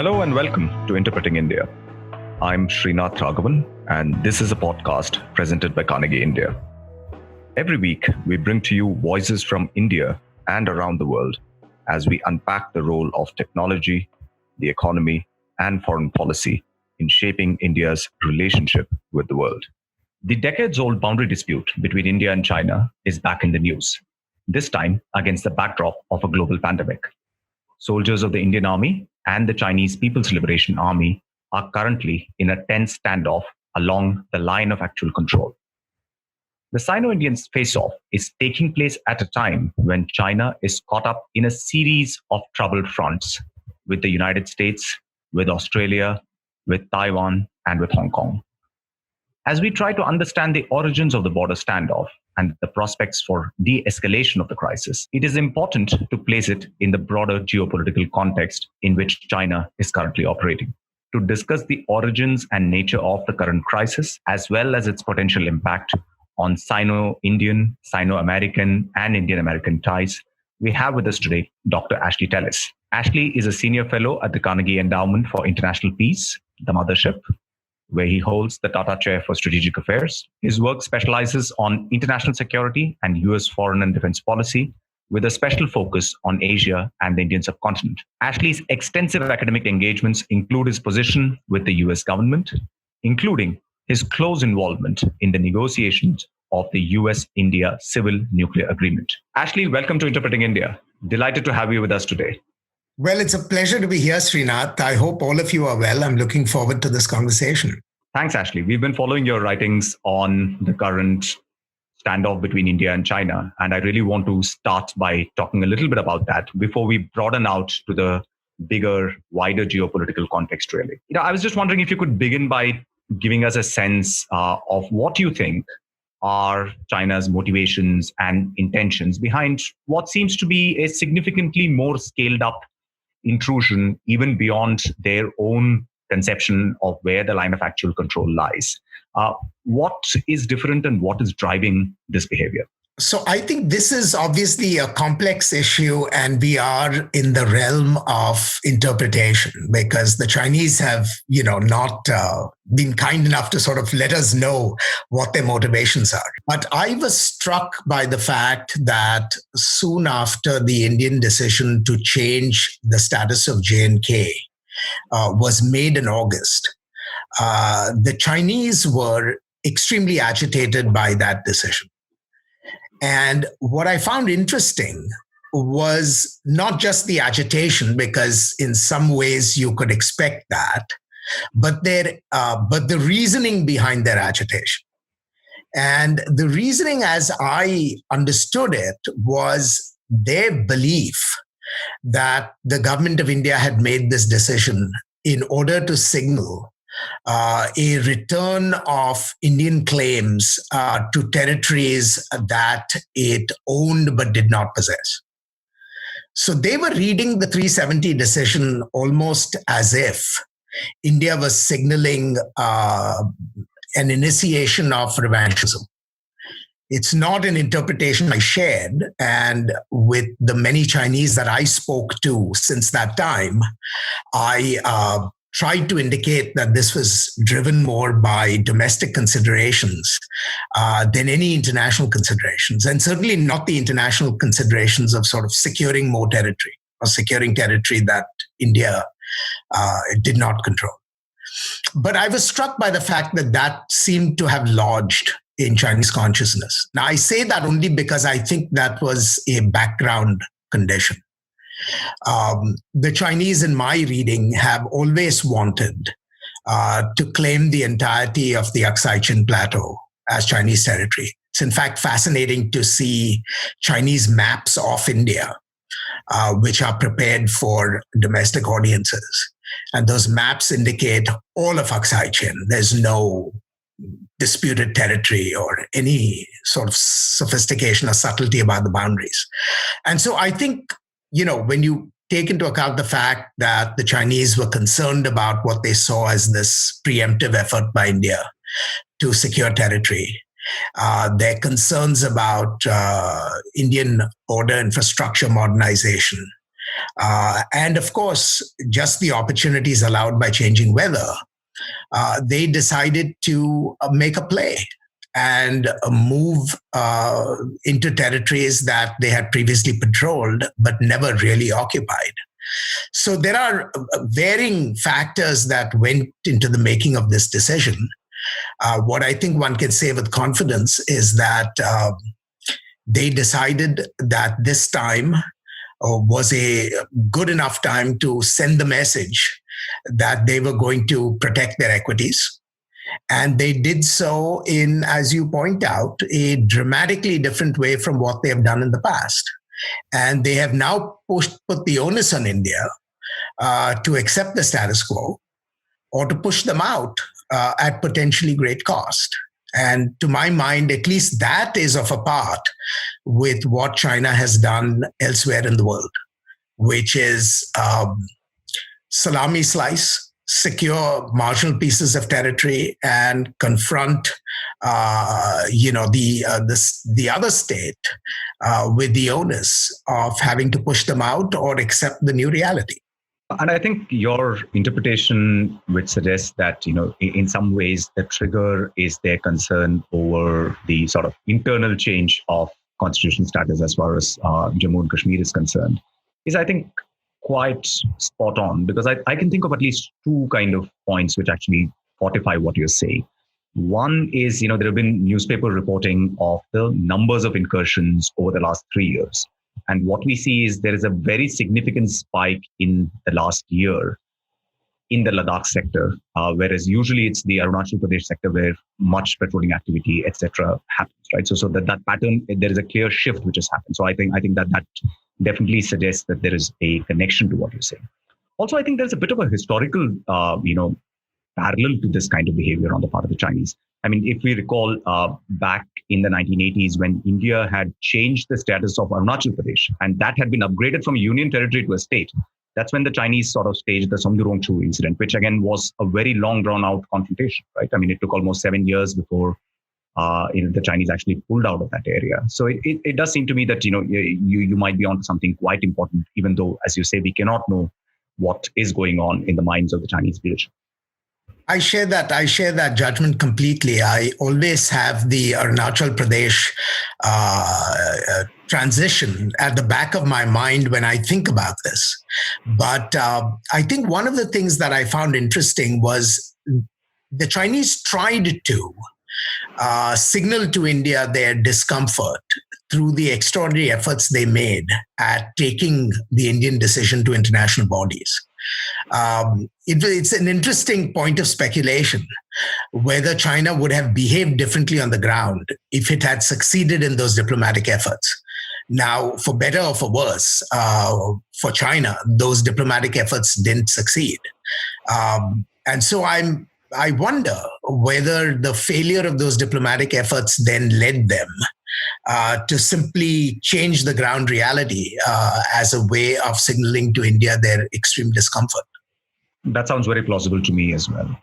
Hello and welcome to Interpreting India. I'm Srinath Raghavan, and this is a podcast presented by Carnegie India. Every week, we bring to you voices from India and around the world as we unpack the role of technology, the economy, and foreign policy in shaping India's relationship with the world. The decades-old boundary dispute between India and China is back in the news, this time against the backdrop of a global pandemic. Soldiers of the Indian Army and the Chinese People's Liberation Army are currently in a tense standoff along the line of actual control. The Sino-Indian face-off is taking place at a time when China is caught up in a series of troubled fronts with the United States, with Australia, with Taiwan, and with Hong Kong. As we try to understand the origins of the border standoff and the prospects for de-escalation of the crisis, it is important to place it in the broader geopolitical context in which China is currently operating. To discuss the origins and nature of the current crisis, as well as its potential impact on Sino-Indian, Sino-American, and Indian-American ties, we have with us today Dr. Ashley Tellis. Ashley is a senior fellow at the Carnegie Endowment for International Peace, the mothership, where he holds the Tata Chair for Strategic Affairs. His work specializes on international security and US foreign and defense policy, with a special focus on Asia and the Indian subcontinent. Ashley's extensive academic engagements include his position with the US government, including his close involvement in the negotiations of the US-India Civil Nuclear Agreement. Ashley, welcome to Interpreting India. Delighted to have you with us today. Well, it's a pleasure to be here, Srinath. I hope all of you are well. I'm looking forward to this conversation. Thanks, Ashley. We've been following your writings on the current standoff between India and China, and I really want to start by talking a little bit about that before we broaden out to the bigger, wider geopolitical context, really. I was just wondering if you could begin by giving us a sense of what you think are China's motivations and intentions behind what seems to be a significantly more scaled up intrusion, even beyond their own conception of where the line of actual control lies. What is different and what is driving this behavior? So I think this is obviously a complex issue, and we are in the realm of interpretation because the Chinese have, not been kind enough to sort of let us know what their motivations are. But I was struck by the fact that soon after the Indian decision to change the status of J&K was made in August, the Chinese were extremely agitated by that decision. And what I found interesting was not just the agitation, because in some ways you could expect that, but the reasoning behind their agitation. And the reasoning, as I understood it, was their belief that the government of India had made this decision in order to signal a return of Indian claims to territories that it owned but did not possess. So they were reading the 370 decision almost as if India was signaling an initiation of revanchism. It's not an interpretation I shared, and with the many Chinese that I spoke to since that time, I tried to indicate that this was driven more by domestic considerations than any international considerations, and certainly not the international considerations of sort of securing more territory or securing territory that India did not control. But I was struck by the fact that that seemed to have lodged in Chinese consciousness. Now, I say that only because I think that was a background condition. The Chinese, in my reading, have always wanted to claim the entirety of the Aksai Chin Plateau as Chinese territory. It's in fact fascinating to see Chinese maps of India, which are prepared for domestic audiences. And those maps indicate all of Aksai Chin. There's no disputed territory or any sort of sophistication or subtlety about the boundaries. And so I think, when you take into account the fact that the Chinese were concerned about what they saw as this preemptive effort by India to secure territory, their concerns about Indian border infrastructure modernization, And of course, just the opportunities allowed by changing weather, they decided to make a play and move into territories that they had previously patrolled but never really occupied. So there are varying factors that went into the making of this decision. What I think one can say with confidence is that they decided that this time was a good enough time to send the message that they were going to protect their equities. And they did so in, as you point out, a dramatically different way from what they have done in the past. And they have now put the onus on India to accept the status quo or to push them out at potentially great cost. And to my mind, at least that is of a part with what China has done elsewhere in the world, which is salami slice, secure marginal pieces of territory, and confront, the other state with the onus of having to push them out or accept the new reality. And I think your interpretation, which suggests that, in some ways, the trigger is their concern over the sort of internal change of constitutional status as far as Jammu and Kashmir is concerned, is, I think, quite spot on, because I can think of at least two kind of points which actually fortify what you're saying. One is, there have been newspaper reporting of the numbers of incursions over the last 3 years. And what we see is there is a very significant spike in the last year in the Ladakh sector, whereas usually it's the Arunachal Pradesh sector where much patrolling activity, etc., happens, right? So that pattern, there is a clear shift which has happened. So I think that definitely suggests that there is a connection to what you're saying. Also, I think there's a bit of a historical, parallel to this kind of behavior on the part of the Chinese. I mean, if we recall back in the 1980s, when India had changed the status of Arunachal Pradesh, and that had been upgraded from a union territory to a state, that's when the Chinese sort of staged the Somgyurongchu incident, which again was a very long drawn out confrontation, right? I mean, it took almost 7 years before the Chinese actually pulled out of that area. So it does seem to me that, you might be onto something quite important, even though, as you say, we cannot know what is going on in the minds of the Chinese leadership. I share that judgment completely. I always have the Arunachal Pradesh transition at the back of my mind when I think about this. But I think one of the things that I found interesting was the Chinese tried to signal to India their discomfort through the extraordinary efforts they made at taking the Indian decision to international bodies. It's an interesting point of speculation whether China would have behaved differently on the ground if it had succeeded in those diplomatic efforts. Now, for better or for worse, for China, those diplomatic efforts didn't succeed. And so I wonder whether the failure of those diplomatic efforts then led them to simply change the ground reality as a way of signaling to India their extreme discomfort. That sounds very plausible to me as well.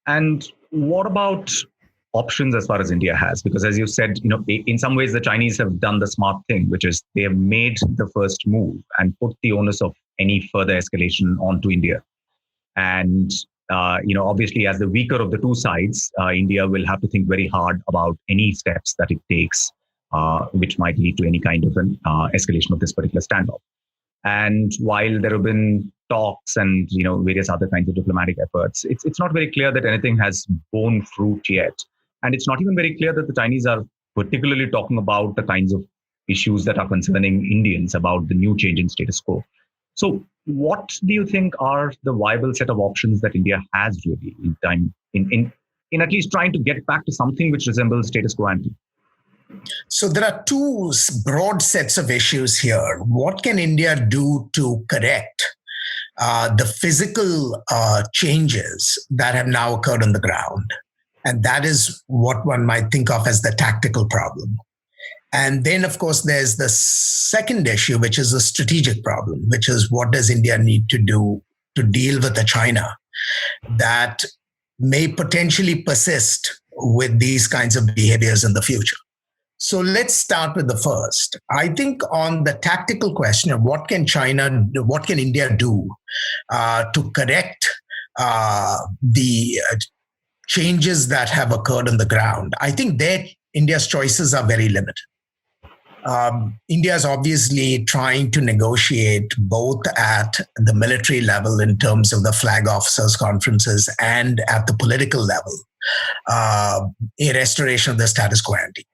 And what about options as far as India has? Because as you said, in some ways the Chinese have done the smart thing, which is they have made the first move and put the onus of any further escalation onto India. And obviously, as the weaker of the two sides, India will have to think very hard about any steps that it takes, which might lead to any kind of an escalation of this particular standoff. And while there have been talks and various other kinds of diplomatic efforts, it's not very clear that anything has borne fruit yet. And it's not even very clear that the Chinese are particularly talking about the kinds of issues that are concerning Indians about the new change in status quo. So what do you think are the viable set of options that India has really in at least trying to get back to something which resembles status quo ante? So there are two broad sets of issues here. What can India do to correct the physical changes that have now occurred on the ground? And that is what one might think of as the tactical problem. And then, of course, there's the second issue, which is the strategic problem, which is what does India need to do to deal with a China that may potentially persist with these kinds of behaviors in the future. So let's start with the first. I think on the tactical question of what can India do to correct the changes that have occurred on the ground, I think that India's choices are very limited. India is obviously trying to negotiate both at the military level in terms of the flag officers conferences and at the political level, a restoration of the status quo ante.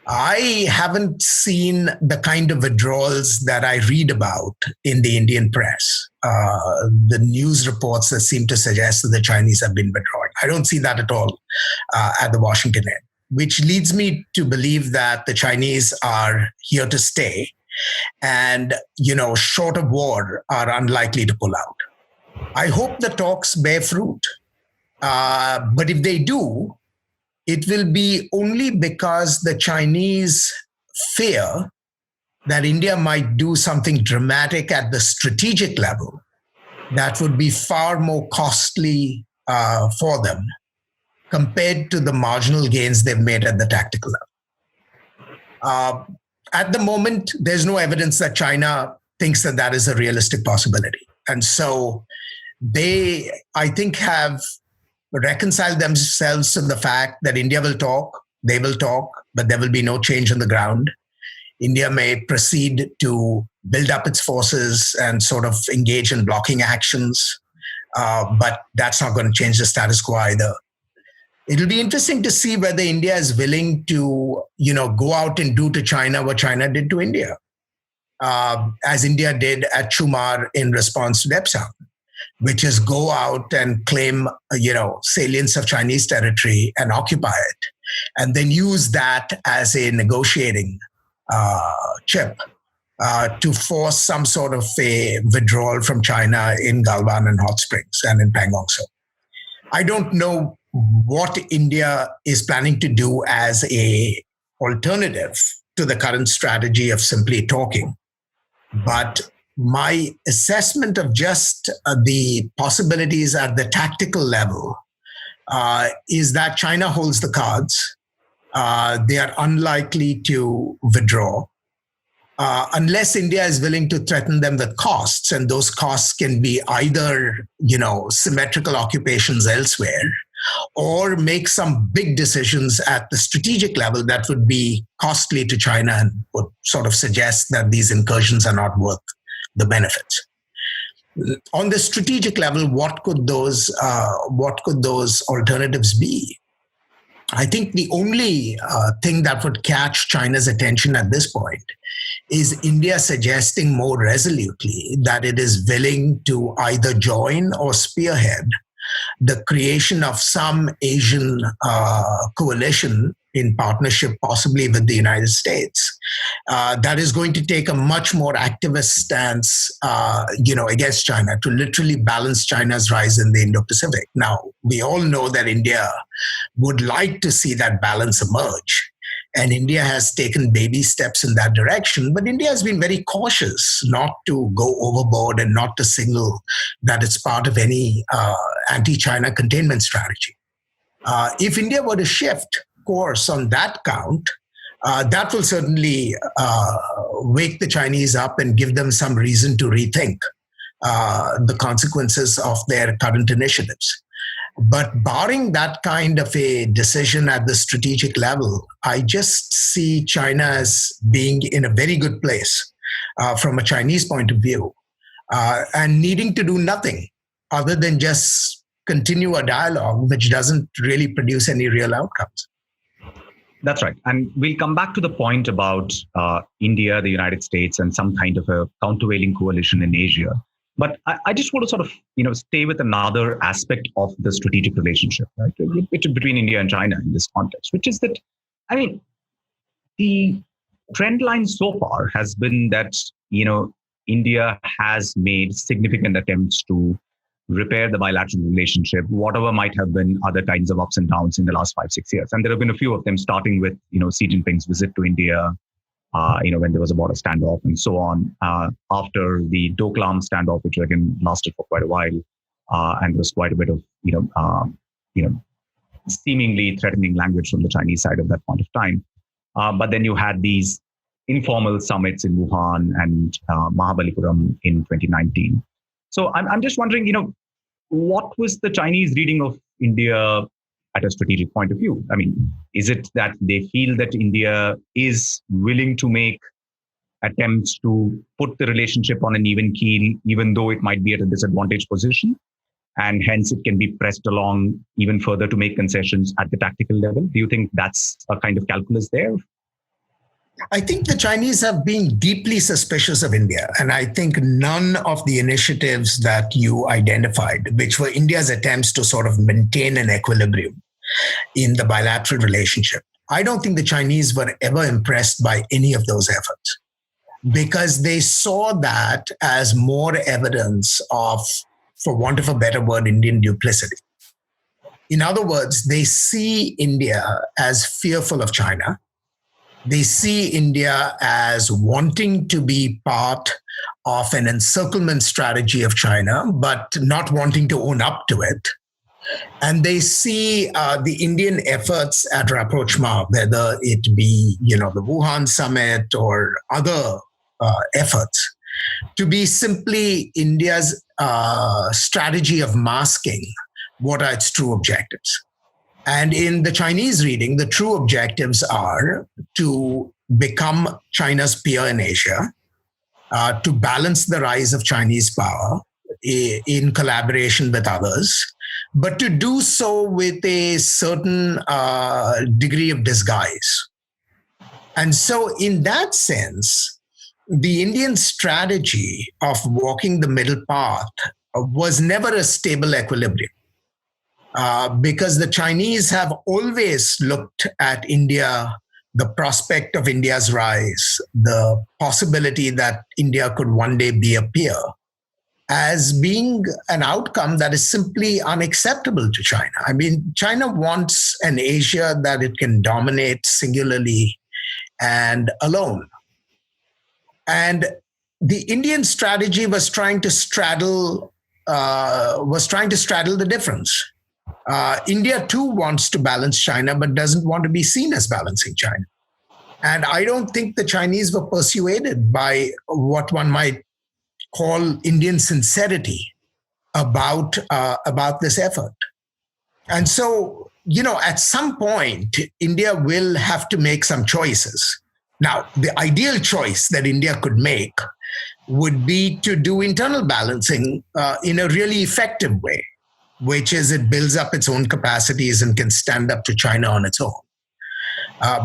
I haven't seen the kind of withdrawals that I read about in the Indian press. The news reports that seem to suggest that the Chinese have been withdrawing. I don't see that at all at the Washington end, which leads me to believe that the Chinese are here to stay and, short of war, are unlikely to pull out. I hope the talks bear fruit. But if they do, it will be only because the Chinese fear that India might do something dramatic at the strategic level that would be far more costly for them compared to the marginal gains they've made at the tactical level. At the moment, there's no evidence that China thinks that that is a realistic possibility. And so they, I think, have reconcile themselves to the fact that India will talk, they will talk, but there will be no change on the ground. India may proceed to build up its forces and sort of engage in blocking actions, but that's not going to change the status quo either. It'll be interesting to see whether India is willing to, go out and do to China what China did to India, as India did at Chumar in response to Depsang, which is go out and claim, salience of Chinese territory and occupy it, and then use that as a negotiating chip to force some sort of a withdrawal from China in Galwan and Hot Springs and in Pangong Tso. I don't know what India is planning to do as a alternative to the current strategy of simply talking, but my assessment of just the possibilities at the tactical level is that China holds the cards. They are unlikely to withdraw unless India is willing to threaten them with costs. And those costs can be either, symmetrical occupations elsewhere, or make some big decisions at the strategic level that would be costly to China and would sort of suggest that these incursions are not worth the benefits. On the strategic level, what could those alternatives be? I think the only thing that would catch China's attention at this point is India suggesting more resolutely that it is willing to either join or spearhead the creation of some Asian coalition in partnership, possibly with the United States, that is going to take a much more activist stance, against China to literally balance China's rise in the Indo-Pacific. Now, we all know that India would like to see that balance emerge. And India has taken baby steps in that direction, but India has been very cautious not to go overboard and not to signal that it's part of any anti-China containment strategy. If India were to shift course on that count, that will certainly wake the Chinese up and give them some reason to rethink the consequences of their current initiatives. But barring that kind of a decision at the strategic level, I just see China as being in a very good place from a Chinese point of view, and needing to do nothing other than just continue a dialogue which doesn't really produce any real outcomes. That's right. And we'll come back to the point about India, the United States, and some kind of a countervailing coalition in Asia. But I just want to sort of, stay with another aspect of the strategic relationship, right, between India and China in this context, which is that, the trend line so far has been that, India has made significant attempts to repair the bilateral relationship, whatever might have been other kinds of ups and downs in the last 5-6 years. And there have been a few of them, starting with, Xi Jinping's visit to India, when there was a border standoff and so on, after the Doklam standoff, which again lasted for quite a while, and there was quite a bit of, seemingly threatening language from the Chinese side at that point of time. But then you had these informal summits in Wuhan and Mahabalipuram in 2019. So I'm just wondering, what was the Chinese reading of India at a strategic point of view? I mean, is it that they feel that India is willing to make attempts to put the relationship on an even keel, even though it might be at a disadvantaged position, and hence it can be pressed along even further to make concessions at the tactical level? Do you think that's a kind of calculus there? I think the Chinese have been deeply suspicious of India. And I think none of the initiatives that you identified, which were India's attempts to sort of maintain an equilibrium in the bilateral relationship, I don't think the Chinese were ever impressed by any of those efforts, because they saw that as more evidence of, for want of a better word, Indian duplicity. In other words, they see India as fearful of China. They see India as wanting to be part of an encirclement strategy of China, but not wanting to own up to it. And they see the Indian efforts at rapprochement, whether it be, the Wuhan summit or other efforts, to be simply India's strategy of masking what are its true objectives. And in the Chinese reading, the true objectives are to become China's peer in Asia, to balance the rise of Chinese power in collaboration with others, but to do so with a certain degree of disguise. And so in that sense, the Indian strategy of walking the middle path was never a stable equilibrium. Because the Chinese have always looked at India, the prospect of India's rise, the possibility that India could one day be a peer, as being an outcome that is simply unacceptable to China. I mean, China wants an Asia that it can dominate singularly and alone. And the Indian strategy was trying to straddle the difference. India too wants to balance China, but doesn't want to be seen as balancing China. And I don't think the Chinese were persuaded by what one might call Indian sincerity about this effort. And so, at some point, India will have to make some choices. Now, the ideal choice that India could make would be to do internal balancing in a really effective way, which is it builds up its own capacities and can stand up to China on its own.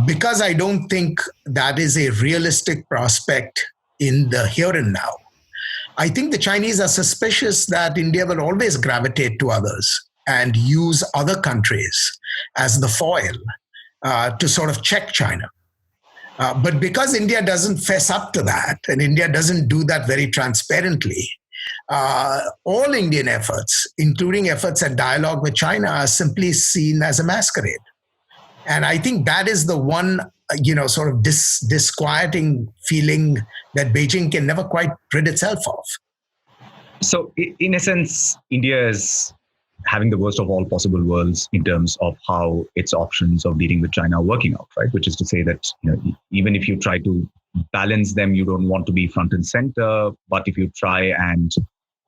Because I don't think that is a realistic prospect in the here and now. I think the Chinese are suspicious that India will always gravitate to others and use other countries as the foil to sort of check China. But because India doesn't fess up to that, and India doesn't do that very transparently, all Indian efforts, including efforts at dialogue with China, are simply seen as a masquerade. And I think that is the one, sort of disquieting feeling that Beijing can never quite rid itself of. So in a sense, India is having the worst of all possible worlds in terms of how its options of dealing with China are working out, right? Which is to say that, even if you try to balance them, you don't want to be front and center. But if you try and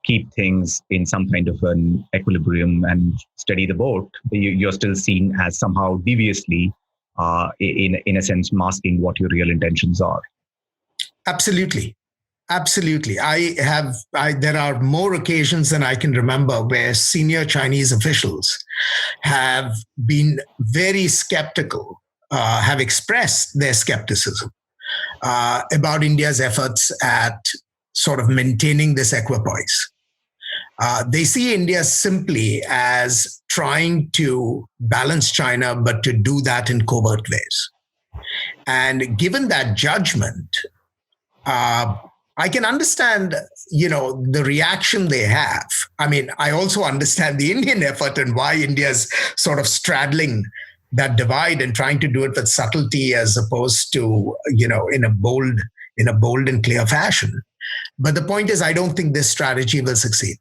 keep things in some kind of an equilibrium and steady the boat, you're still seen as somehow deviously, in a sense, masking what your real intentions are. Absolutely. Absolutely. There are more occasions than I can remember where senior Chinese officials have been very skeptical, have expressed their skepticism about India's efforts at sort of maintaining this equipoise. They see India simply as trying to balance China, but to do that in covert ways. And given that judgment, I can understand, the reaction they have. I mean, I also understand the Indian effort and why India's sort of straddling that divide and trying to do it with subtlety as opposed to, in a bold and clear fashion. But the point is, I don't think this strategy will succeed.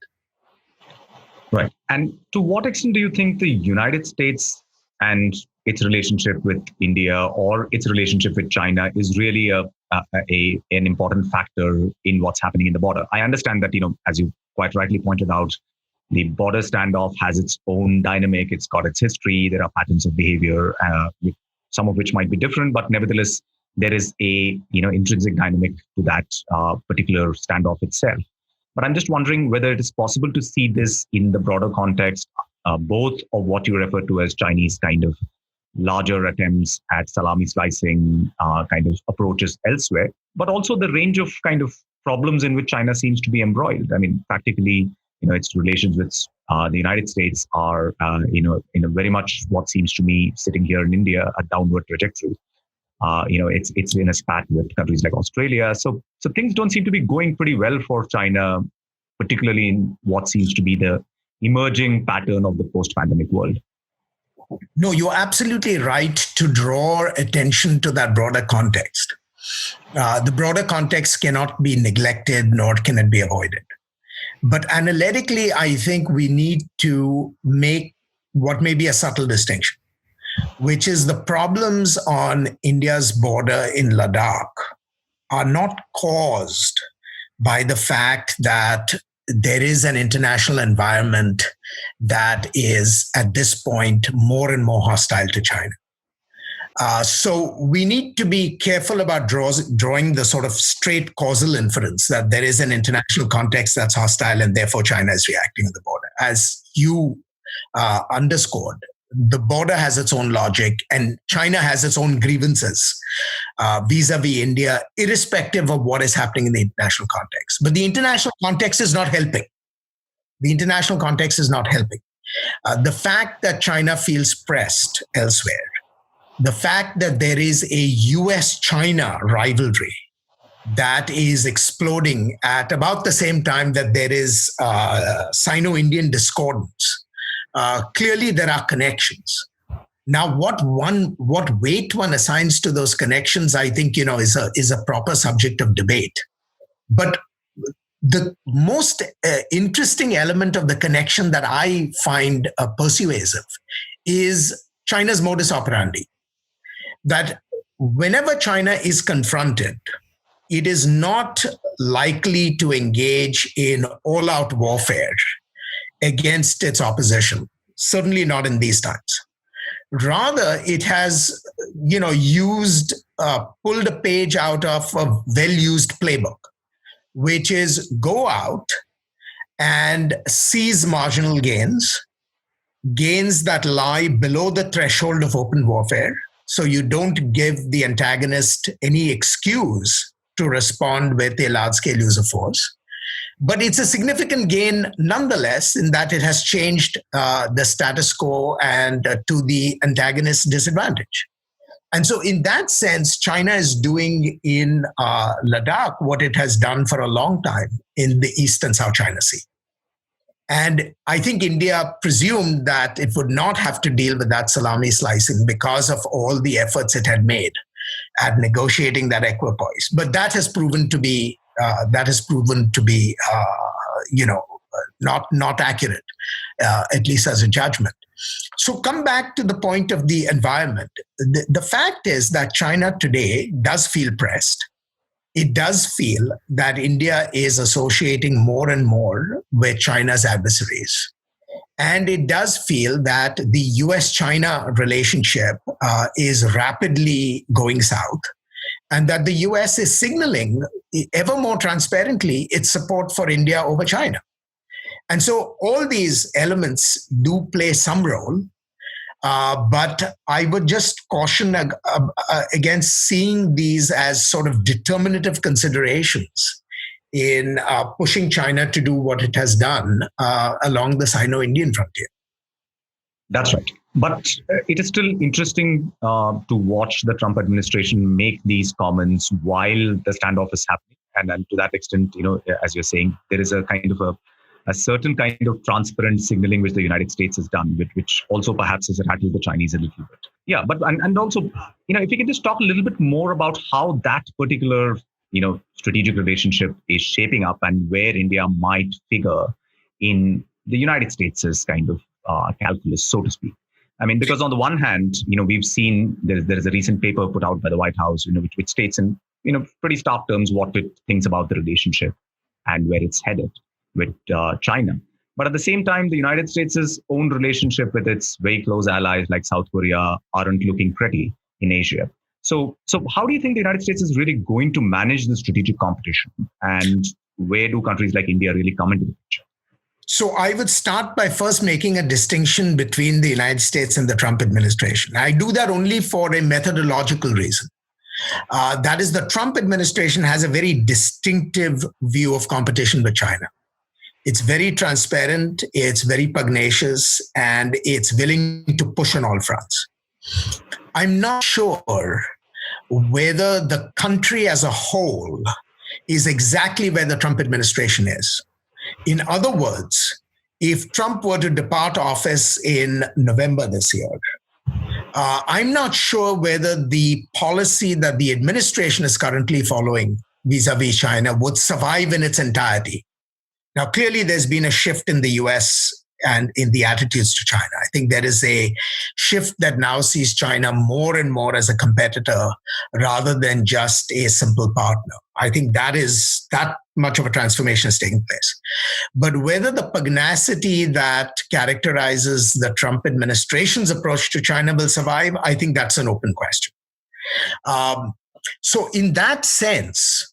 Right. And to what extent do you think the United States and its relationship with India or its relationship with China is really an important factor in what's happening in the border. I understand that, as you quite rightly pointed out, the border standoff has its own dynamic. It's got its history. There are patterns of behavior, some of which might be different, but nevertheless, there is a intrinsic dynamic to that particular standoff itself. But I'm just wondering whether it is possible to see this in the broader context, both of what you refer to as Chinese kind of larger attempts at salami slicing kind of approaches elsewhere, but also the range of kind of problems in which China seems to be embroiled. I mean, practically, its relations with the United States are, in a very much what seems to me sitting here in India, a downward trajectory. It's in a spat with countries like Australia. So things don't seem to be going pretty well for China, particularly in what seems to be the emerging pattern of the post-pandemic world. No, you're absolutely right to draw attention to that broader context. The broader context cannot be neglected, nor can it be avoided. But analytically, I think we need to make what may be a subtle distinction, which is the problems on India's border in Ladakh are not caused by the fact that there is an international environment that is, at this point, more and more hostile to China. So we need to be careful about drawing the sort of straight causal inference that there is an international context that's hostile and therefore China is reacting on the border. As you underscored, the border has its own logic and China has its own grievances vis-a-vis India, irrespective of what is happening in the international context. But the international context is not helping. The international context is not helping. The fact that China feels pressed elsewhere, the fact that there is a US-China rivalry that is exploding at about the same time that there is Sino-Indian discordance, clearly there are connections. Now, what weight one assigns to those connections, I think, is a proper subject of debate. But the most interesting element of the connection that I find persuasive is China's modus operandi. That whenever China is confronted, it is not likely to engage in all-out warfare against its opposition, certainly not in these times. Rather, it has, pulled a page out of a well-used playbook, which is go out and seize marginal gains that lie below the threshold of open warfare. So you don't give the antagonist any excuse to respond with a large-scale use of force. But it's a significant gain nonetheless in that it has changed the status quo and to the antagonist's disadvantage. And so in that sense, China is doing in Ladakh what it has done for a long time in the East and South China Sea. And I think India presumed that it would not have to deal with that salami slicing because of all the efforts it had made at negotiating that equipoise. But that has proven to be not accurate, at least as a judgment. So come back to the point of the environment. The fact is that China today does feel pressed. It does feel that India is associating more and more with China's adversaries. And it does feel that the US-China relationship is rapidly going south, and that the US is signaling ever more transparently its support for India over China. And so all these elements do play some role, but I would just caution against seeing these as sort of determinative considerations in pushing China to do what it has done along the Sino-Indian frontier. That's right. But it is still interesting to watch the Trump administration make these comments while the standoff is happening. And to that extent, as you're saying, there is a kind of a certain kind of transparent signaling which the United States has done, which also perhaps has rattled the Chinese a little bit. Yeah, but and also, if you can just talk a little bit more about how that particular, strategic relationship is shaping up and where India might figure in the United States' kind of calculus, so to speak. I mean, because on the one hand, we've seen there is a recent paper put out by the White House, which states in pretty stark terms what it thinks about the relationship and where it's headed with China. But at the same time, the United States' own relationship with its very close allies like South Korea aren't looking pretty in Asia. So how do you think the United States is really going to manage the strategic competition? And where do countries like India really come into the picture? So I would start by first making a distinction between the United States and the Trump administration. I do that only for a methodological reason. That is, the Trump administration has a very distinctive view of competition with China. It's very transparent, it's very pugnacious, and it's willing to push on all fronts. I'm not sure whether the country as a whole is exactly where the Trump administration is. In other words, if Trump were to depart office in November this year, I'm not sure whether the policy that the administration is currently following vis-a-vis China would survive in its entirety. Now, clearly, there's been a shift in the US and in the attitudes to China. I think there is a shift that now sees China more and more as a competitor rather than just a simple partner. I think that much of a transformation is taking place. But whether the pugnacity that characterizes the Trump administration's approach to China will survive, I think that's an open question. So in that sense,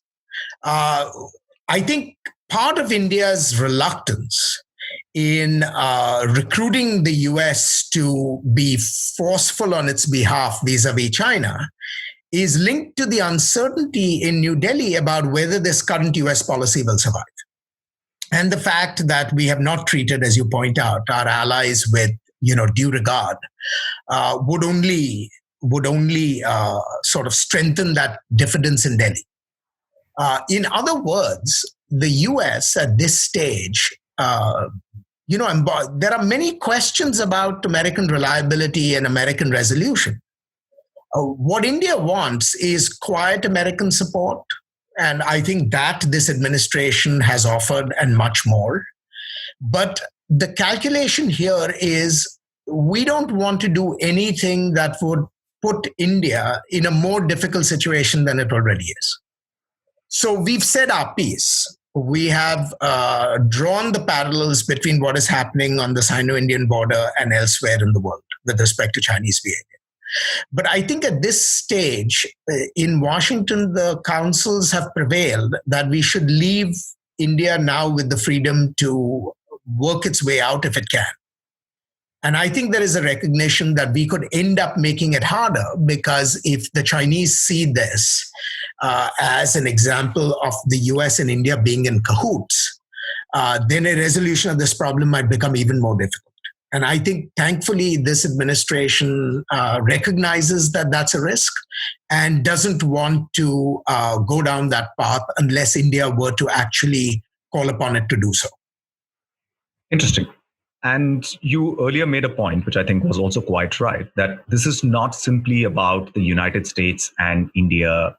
I think part of India's reluctance in recruiting the US to be forceful on its behalf vis-a-vis China is linked to the uncertainty in New Delhi about whether this current US policy will survive. And the fact that we have not treated, as you point out, our allies with due regard would only sort of strengthen that diffidence in Delhi. In other words, the US at this stage, there are many questions about American reliability and American resolution. What India wants is quiet American support. And I think that this administration has offered and much more. But the calculation here is we don't want to do anything that would put India in a more difficult situation than it already is. So we've said our piece. We have drawn the parallels between what is happening on the Sino-Indian border and elsewhere in the world with respect to Chinese behavior. But I think at this stage in Washington, the councils have prevailed that we should leave India now with the freedom to work its way out if it can. And I think there is a recognition that we could end up making it harder because if the Chinese see this as an example of the US and India being in cahoots, then a resolution of this problem might become even more difficult. And I think, thankfully, this administration recognizes that that's a risk and doesn't want to go down that path unless India were to actually call upon it to do so. Interesting. And you earlier made a point, which I think was also quite right, that this is not simply about the United States and India,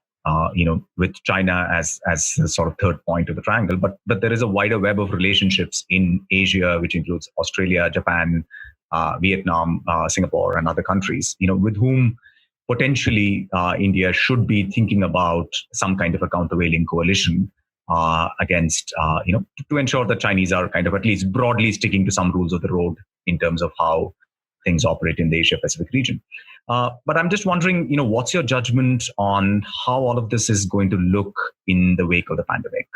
with China as a sort of third point of the triangle, but there is a wider web of relationships in Asia, which includes Australia, Japan, Vietnam, Singapore, and other countries, with whom potentially India should be thinking about some kind of a countervailing coalition against, to ensure that Chinese are kind of at least broadly sticking to some rules of the road in terms of how things operate in the Asia Pacific region. But I'm just wondering, what's your judgment on how all of this is going to look in the wake of the pandemic?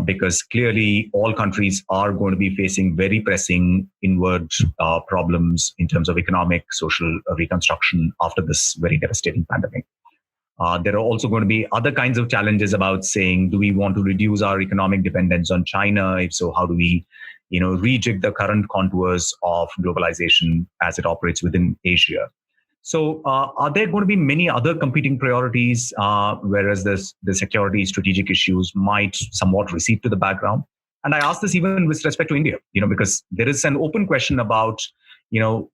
Because clearly all countries are going to be facing very pressing inward problems in terms of economic, social reconstruction after this very devastating pandemic. There are also going to be other kinds of challenges about saying, do we want to reduce our economic dependence on China? If so, how do we rejig the current contours of globalization as it operates within Asia? So are there going to be many other competing priorities, whereas the security strategic issues might somewhat recede to the background? And I ask this even with respect to India, because there is an open question about,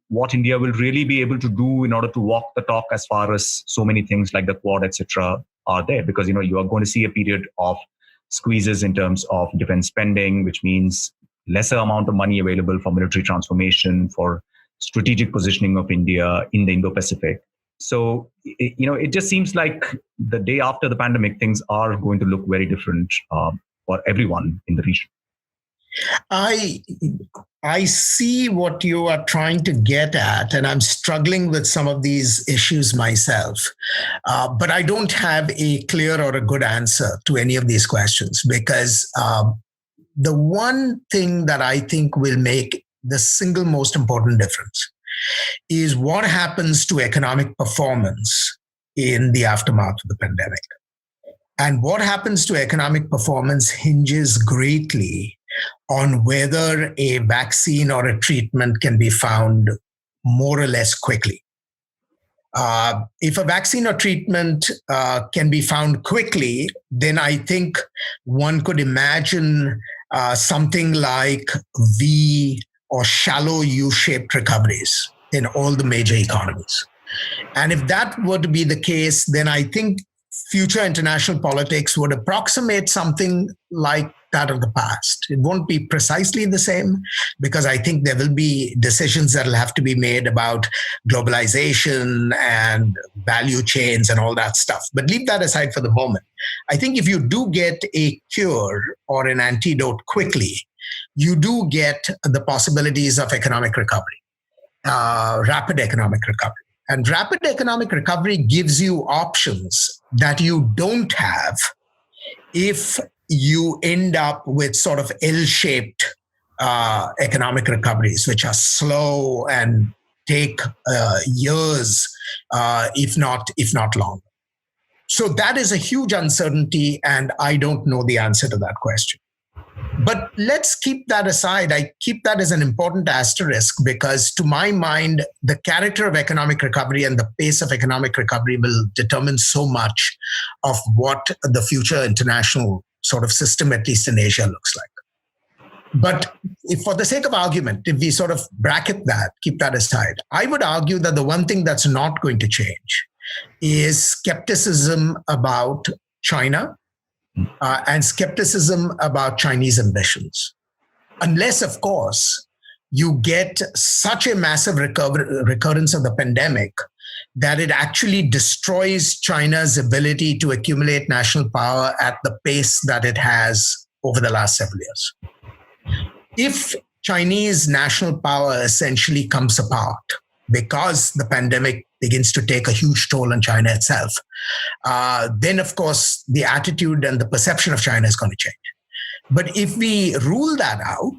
what India will really be able to do in order to walk the talk as far as so many things like the Quad, etc., are there. Because, you are going to see a period of squeezes in terms of defense spending, which means lesser amount of money available for military transformation, for strategic positioning of India in the Indo-Pacific. So, it just seems like the day after the pandemic, things are going to look very different for everyone in the region. I see what you are trying to get at, and I'm struggling with some of these issues myself. But I don't have a clear or a good answer to any of these questions, because the one thing that I think will make the single most important difference is what happens to economic performance in the aftermath of the pandemic. And what happens to economic performance hinges greatly on whether a vaccine or a treatment can be found more or less quickly. If a vaccine or treatment can be found quickly, then I think one could imagine something like V or shallow U-shaped recoveries in all the major economies. And if that were to be the case, then I think future international politics would approximate something like that of the past. It won't be precisely the same, because I think there will be decisions that will have to be made about globalization and value chains and all that stuff. But leave that aside for the moment. I think if you do get a cure or an antidote quickly, you do get the possibilities of economic recovery, rapid economic recovery. And rapid economic recovery gives you options that you don't have if you end up with sort of L-shaped economic recoveries, which are slow and take years, if not longer. So that is a huge uncertainty, and I don't know the answer to that question. But let's keep that aside. I keep that as an important asterisk, because to my mind, the character of economic recovery and the pace of economic recovery will determine so much of what the future international sort of system, at least in Asia, looks like. But if, for the sake of argument, if we sort of bracket that, keep that aside, I would argue that the one thing that's not going to change is skepticism about China and skepticism about Chinese ambitions. Unless, of course, you get such a massive recurrence of the pandemic that it actually destroys China's ability to accumulate national power at the pace that it has over the last several years. If Chinese national power essentially comes apart because the pandemic begins to take a huge toll on China itself, then of course the attitude and the perception of China is going to change. But if we rule that out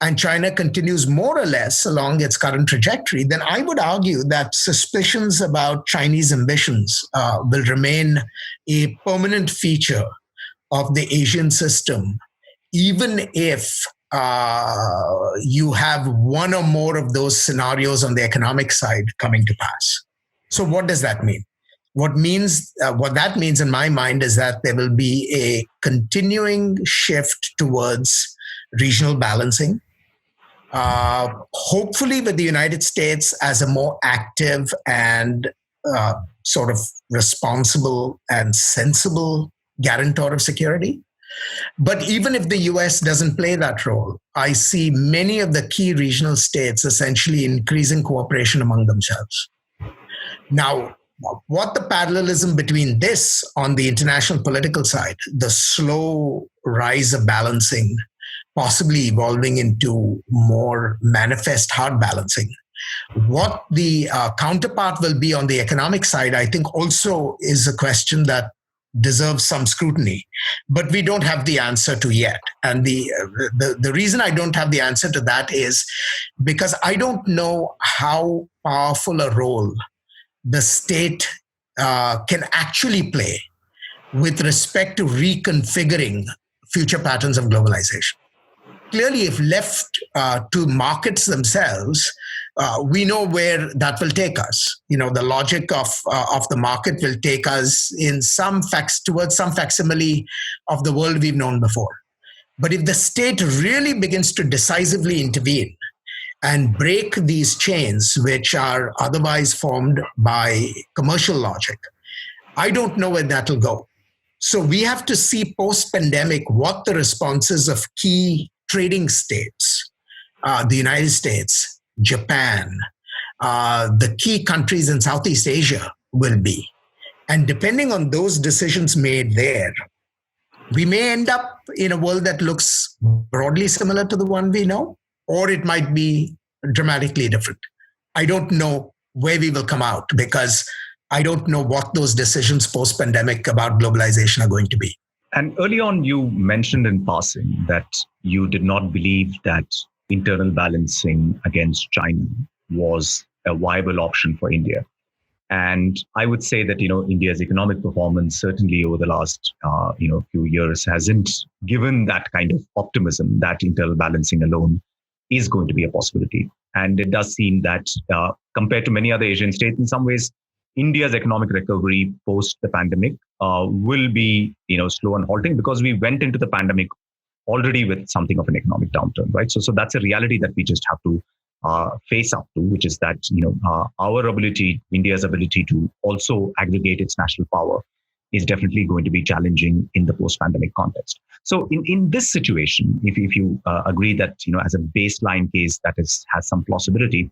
and China continues more or less along its current trajectory, then I would argue that suspicions about Chinese ambitions will remain a permanent feature of the Asian system, even if you have one or more of those scenarios on the economic side coming to pass. So what does that mean? What that means in my mind is that there will be a continuing shift towards regional balancing, hopefully with the United States as a more active and sort of responsible and sensible guarantor of security. But even if the US doesn't play that role, I see many of the key regional states essentially increasing cooperation among themselves. Now, what the parallelism between this on the international political side, the slow rise of balancing, possibly evolving into more manifest hard balancing, what the counterpart will be on the economic side, I think also is a question that deserves some scrutiny, but we don't have the answer to yet. And the reason I don't have the answer to that is because I don't know how powerful a role the state can actually play with respect to reconfiguring future patterns of globalization. Clearly, if left to markets themselves, we know where that will take us. You know, the logic of the market will take us in towards some facsimile of the world we've known before. But if the state really begins to decisively intervene and break these chains, which are otherwise formed by commercial logic, I don't know where that will go. So we have to see post-pandemic what the responses of key trading states, the United States, Japan, the key countries in Southeast Asia will be. And depending on those decisions made there, we may end up in a world that looks broadly similar to the one we know, or it might be dramatically different. I don't know where we will come out because I don't know what those decisions post-pandemic about globalization are going to be. And early on, you mentioned in passing that you did not believe that internal balancing against China was a viable option for India. And I would say that, India's economic performance, certainly over the last, few years, hasn't given that kind of optimism that internal balancing alone is going to be a possibility. And it does seem that compared to many other Asian states, in some ways, India's economic recovery post the pandemic will be, slow and halting because we went into the pandemic already with something of an economic downturn, right? So that's a reality that we just have to face up to, which is that India's ability to also aggregate its national power is definitely going to be challenging in the post-pandemic context. So in this situation, if you agree that as a baseline case that has some plausibility,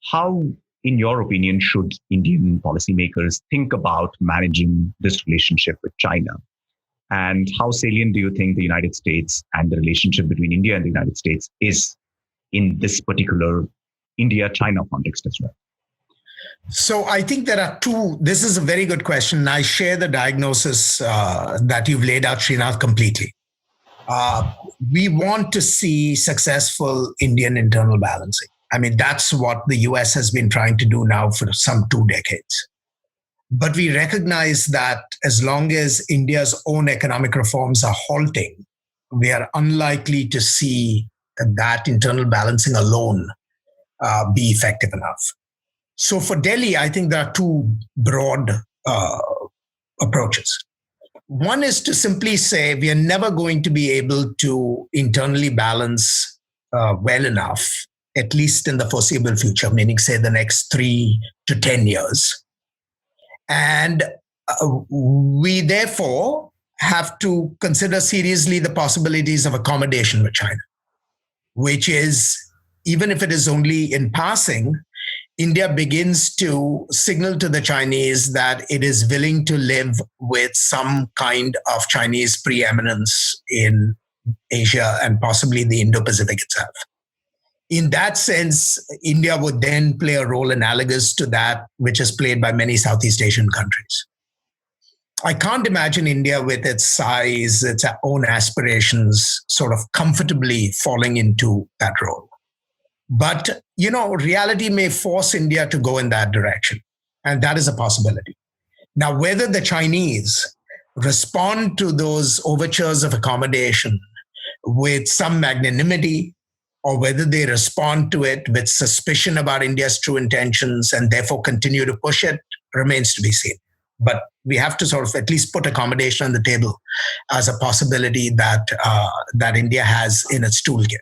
how, in your opinion, should Indian policymakers think about managing this relationship with China? And how salient do you think the United States and the relationship between India and the United States is in this particular India-China context as well? So I think there are two. This is a very good question. I share the diagnosis that you've laid out, Srinath, completely. We want to see successful Indian internal balancing. I mean, that's what the US has been trying to do now for some 2 decades. But we recognize that as long as India's own economic reforms are halting, we are unlikely to see that internal balancing alone be effective enough. So for Delhi, I think there are 2 broad approaches. One is to simply say we are never going to be able to internally balance well enough, at least in the foreseeable future, meaning say the next 3 to 10 years. And we therefore have to consider seriously the possibilities of accommodation with China, which is, even if it is only in passing, India begins to signal to the Chinese that it is willing to live with some kind of Chinese preeminence in Asia and possibly the Indo-Pacific itself. In that sense, India would then play a role analogous to that which is played by many Southeast Asian countries. I can't imagine India with its size, its own aspirations, sort of comfortably falling into that role. But, reality may force India to go in that direction. And that is a possibility. Now, whether the Chinese respond to those overtures of accommodation with some magnanimity, or whether they respond to it with suspicion about India's true intentions and therefore continue to push it, remains to be seen. But we have to sort of at least put accommodation on the table as a possibility that India has in its toolkit.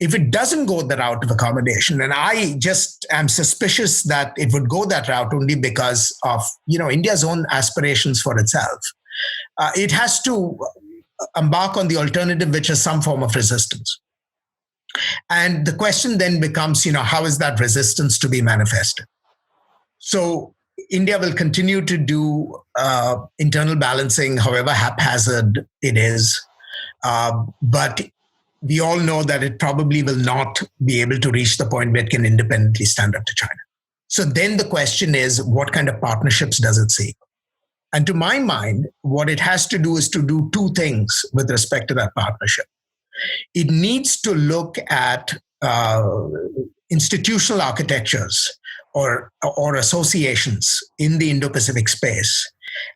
If it doesn't go the route of accommodation, and I just am suspicious that it would go that route only because of India's own aspirations for itself, it has to embark on the alternative, which is some form of resistance. And the question then becomes, how is that resistance to be manifested? So India will continue to do internal balancing, however haphazard it is. But we all know that it probably will not be able to reach the point where it can independently stand up to China. So then the question is, what kind of partnerships does it seek? And to my mind, what it has to do is to do 2 things with respect to that partnership. It needs to look at institutional architectures or associations in the Indo-Pacific space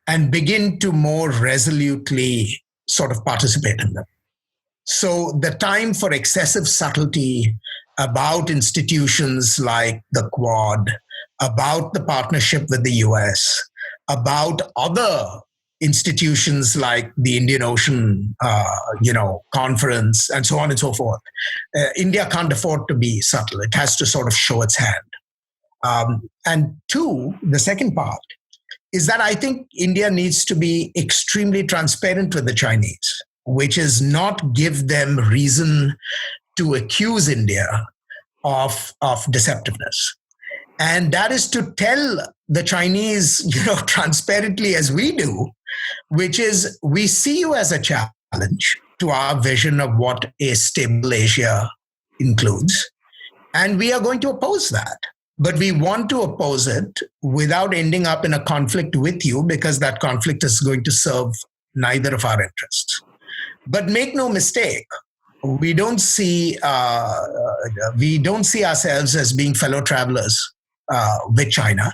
and begin to more resolutely sort of participate in them. So the time for excessive subtlety about institutions like the Quad, about the partnership with the US, about other institutions like the Indian Ocean, Conference, and so on and so forth. India can't afford to be subtle. It has to sort of show its hand. And 2, the second part is that I think India needs to be extremely transparent with the Chinese, which is not give them reason to accuse India of deceptiveness. And that is to tell the Chinese, transparently as we do, which is we see you as a challenge to our vision of what a stable Asia includes. And we are going to oppose that. But we want to oppose it without ending up in a conflict with you, because that conflict is going to serve neither of our interests. But make no mistake, we don't see ourselves as being fellow travelers with China,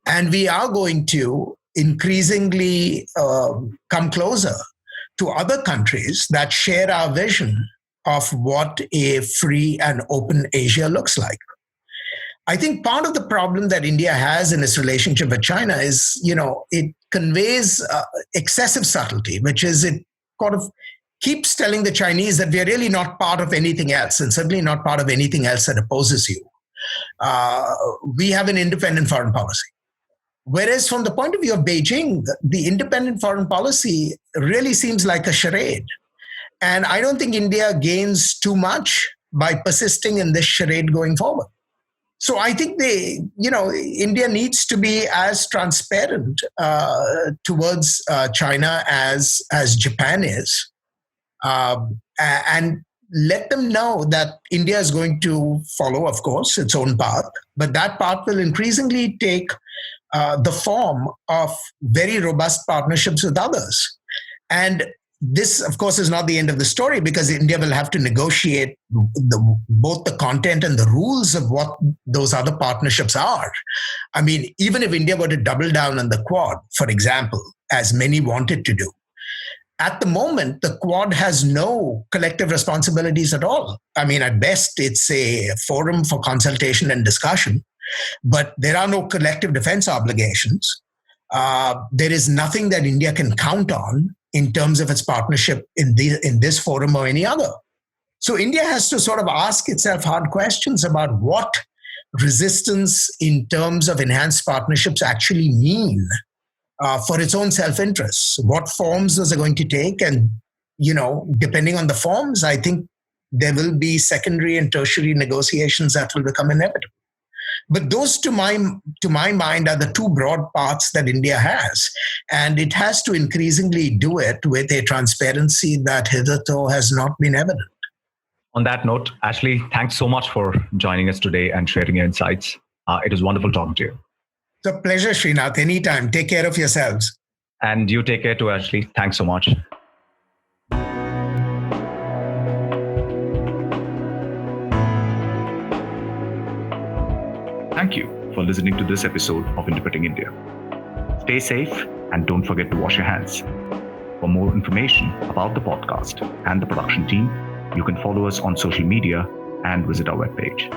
and we are going to increasingly come closer to other countries that share our vision of what a free and open Asia looks like. I think part of the problem that India has in its relationship with China is, it conveys excessive subtlety, which is it kind of keeps telling the Chinese that we are really not part of anything else, and certainly not part of anything else that opposes you. We have an independent foreign policy. Whereas from the point of view of Beijing, the independent foreign policy really seems like a charade. And I don't think India gains too much by persisting in this charade going forward. So I think India needs to be as transparent towards China as Japan is, and let them know that India is going to follow, of course, its own path, but that path will increasingly take the form of very robust partnerships with others. And this, of course, is not the end of the story, because India will have to negotiate both the content and the rules of what those other partnerships are. I mean, even if India were to double down on the Quad, for example, as many wanted to do, at the moment, the Quad has no collective responsibilities at all. I mean, at best, it's a forum for consultation and discussion, but there are no collective defense obligations. There is nothing that India can count on in terms of its partnership in this forum or any other. So India has to sort of ask itself hard questions about what resistance in terms of enhanced partnerships actually mean for its own self-interest. What forms those are going to take, and depending on the forms, I think there will be secondary and tertiary negotiations that will become inevitable. But those, to my mind, are the two broad paths that India has. And it has to increasingly do it with a transparency that hitherto has not been evident. On that note, Ashley, thanks so much for joining us today and sharing your insights. It was wonderful talking to you. It's a pleasure, Srinath. Anytime. Take care of yourselves. And you take care too, Ashley. Thanks so much. Thank you for listening to this episode of Interpreting India. Stay safe and don't forget to wash your hands. For more information about the podcast and the production team, you can follow us on social media and visit our webpage.